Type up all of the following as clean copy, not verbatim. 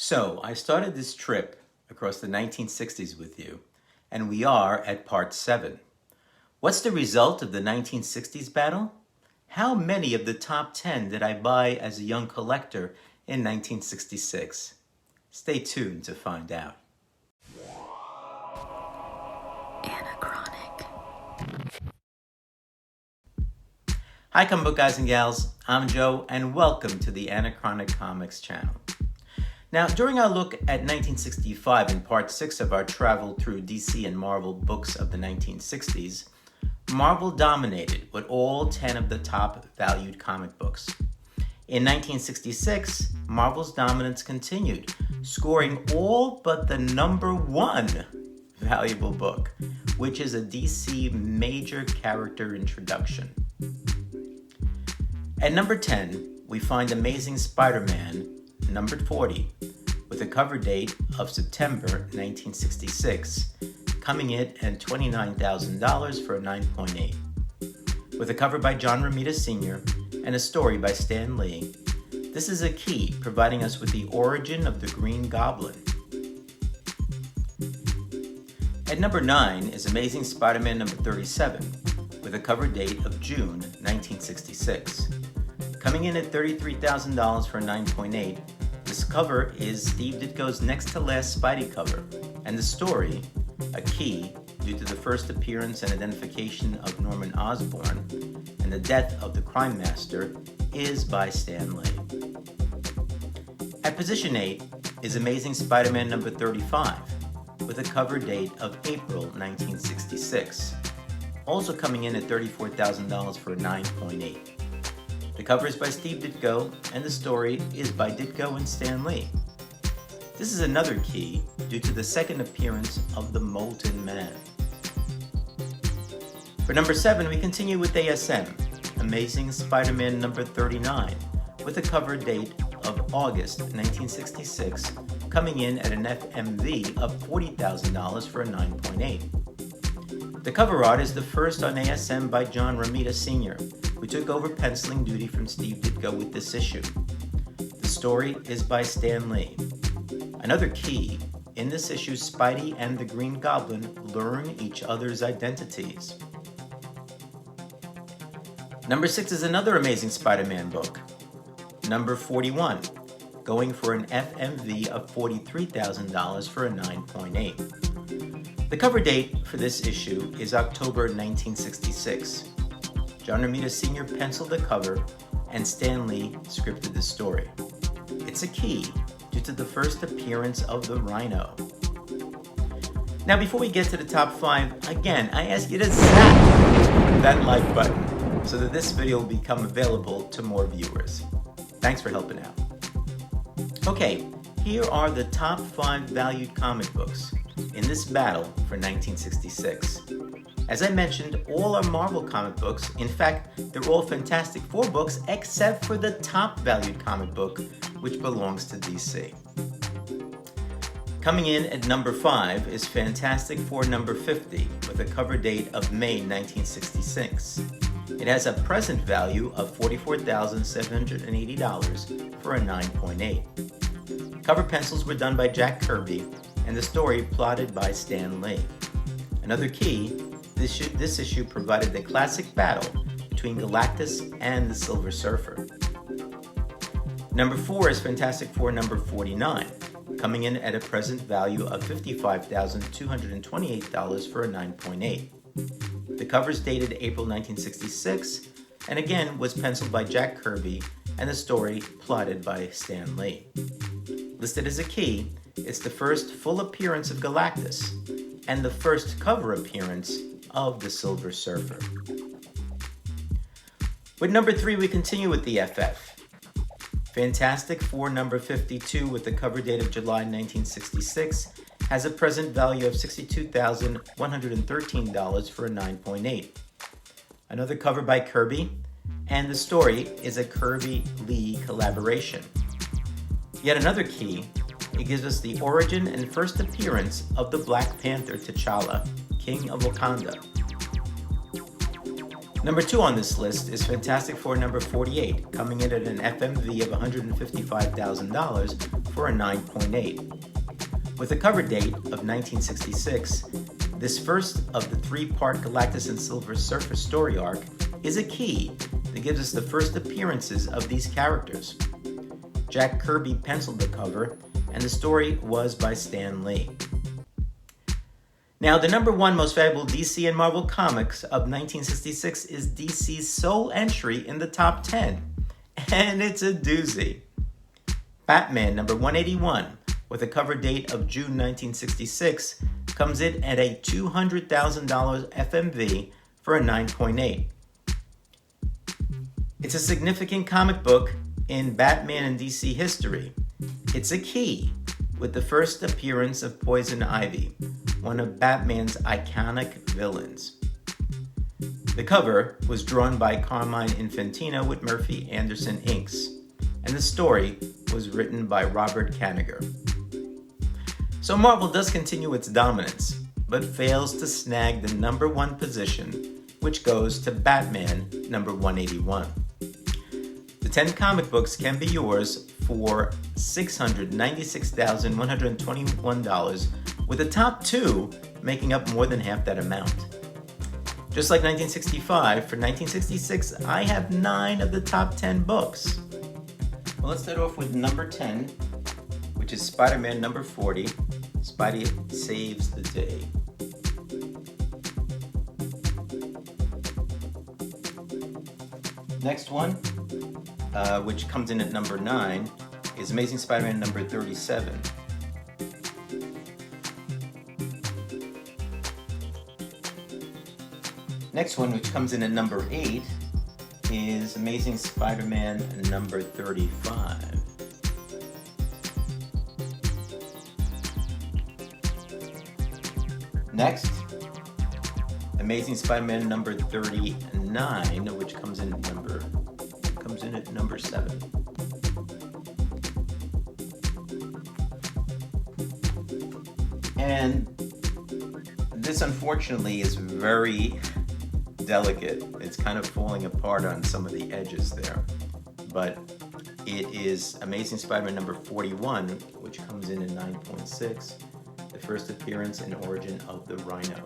So, I started this trip across the 1960s with you, and we are at part 7. What's the result of the 1960s battle? How many of the top 10 did I buy as a young collector in 1966? Stay tuned to find out. Anachronic. Hi comic book guys and gals, I'm Joe, and welcome to the Anachronic Comics channel. Now, during our look at 1965 in part 6 of our travel through DC and Marvel books of the 1960s, Marvel dominated with all 10 of the top valued comic books. In 1966, Marvel's dominance continued, scoring all but the number 1 valuable book, which is a DC major character introduction. At number 10, we find Amazing Spider-Man, numbered 40, with a cover date of September 1966, coming in at $29,000 for a 9.8. With a cover by John Romita Sr. and a story by Stan Lee, this is a key providing us with the origin of the Green Goblin. At number 9 is Amazing Spider-Man number 37, with a cover date of June 1966. Coming in at $33,000 for a 9.8, this cover is Steve Ditko's next to last Spidey cover, and the story, a key due to the first appearance and identification of Norman Osborn and the death of the Crime Master, is by Stan Lee. At position 8 is Amazing Spider-Man number 35, with a cover date of April 1966, also coming in at $34,000 for a 9.8. The cover is by Steve Ditko, and the story is by Ditko and Stan Lee. This is another key due to the second appearance of the Molten Man. For number 7, we continue with ASM, Amazing Spider-Man number 39, with a cover date of August 1966, coming in at an FMV of $40,000 for a 9.8. The cover art is the first on ASM by John Romita Sr., who took over penciling duty from Steve Ditko with this issue. The story is by Stan Lee. Another key, in this issue, Spidey and the Green Goblin learn each other's identities. Number 6 is another Amazing Spider-Man book, number 41, going for an FMV of $43,000 for a 9.8. The cover date for this issue is October 1966. John Romita Sr. penciled the cover, and Stan Lee scripted the story. It's a key due to the first appearance of the Rhino. Now, before we get to the top 5, again, I ask you to zap that like button so that this video will become available to more viewers. Thanks for helping out. Okay, here are the top 5 valued comic books in this battle for 1966. As I mentioned, all are Marvel comic books. In fact, they're all Fantastic Four books except for the top valued comic book, which belongs to DC. Coming in at number 5 is Fantastic Four number 50 with a cover date of May 1966. It has a present value of $44,780 for a 9.8. Cover pencils were done by Jack Kirby and the story plotted by Stan Lee. Another key, this issue provided the classic battle between Galactus and the Silver Surfer. Number 4 is Fantastic Four number 49, coming in at a present value of $55,228 for a 9.8. The cover is dated April 1966, and again was penciled by Jack Kirby and the story plotted by Stan Lee. Listed as a key, it's the first full appearance of Galactus and the first cover appearance of the Silver Surfer. With number 3, we continue with the FF. Fantastic Four number 52 with the cover date of July 1966 has a present value of $62,113 for a 9.8. Another cover by Kirby, and the story is a Kirby-Lee collaboration. Yet another key, it gives us the origin and first appearance of the Black Panther T'Challa, King of Wakanda. Number 2 on this list is Fantastic Four number 48, coming in at an FMV of $155,000 for a 9.8. With a cover date of 1966, this first of the 3-part Galactus and Silver Surfer story arc is a key that gives us the first appearances of these characters. Jack Kirby penciled the cover, and the story was by Stan Lee. Now, the number 1 most valuable DC and Marvel comics of 1966 is DC's sole entry in the top 10, and it's a doozy. Batman number 181, with a cover date of June 1966, comes in at a $200,000 FMV for a 9.8. It's a significant comic book in Batman and DC history. It's a key, with the first appearance of Poison Ivy, one of Batman's iconic villains. The cover was drawn by Carmine Infantino with Murphy Anderson inks, and the story was written by Robert Kanigher. So Marvel does continue its dominance, but fails to snag the number 1 position, which goes to Batman number 181. The 10 comic books can be yours for $696,121, with the top 2 making up more than half that amount. Just like 1965, for 1966, I have 9 of the top 10 books. Well, let's start off with number 10, which is Spider-Man number 40, Spidey Saves the Day. Next one, which comes in at number 9, is Amazing Spider-Man number 37. Next one, which comes in at number 8, is Amazing Spider-Man number 35. Next, Amazing Spider-Man number 39, which comes in at number 7. And this, unfortunately, is very delicate. It's kind of falling apart on some of the edges there. But it is Amazing Spider-Man number 41, which comes in at 9.6, the first appearance and origin of the Rhino.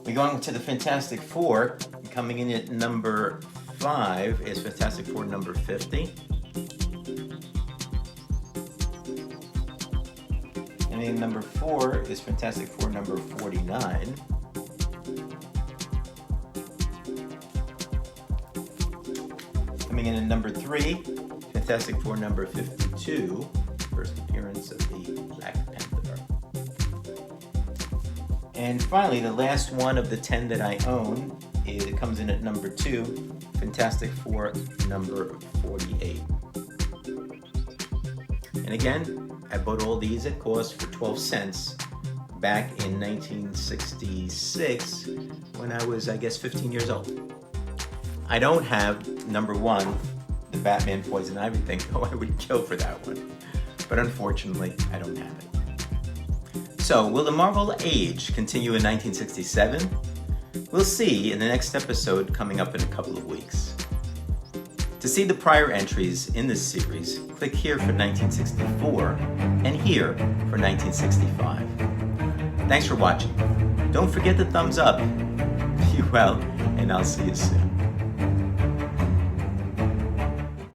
We're going to the Fantastic Four. Coming in at number 5 is Fantastic Four number 50. And in number 4 is Fantastic Four number 49. Coming in at number 3, Fantastic Four number 52, first appearance of the Black Panther. And finally, the last one of the 10 that I own, it comes in at number 2, Fantastic Four number 48. And again, I bought all these at cost for 12 cents back in 1966 when I was, 15 years old. I don't have number 1, the Batman Poison Ivy thing, though I would kill for that one. But unfortunately, I don't have it. So, will the Marvel age continue in 1967? We'll see in the next episode coming up in a couple of weeks. To see the prior entries in this series, click here for 1964 and here for 1965. Thanks for watching. Don't forget the thumbs up. Be well, and I'll see you soon.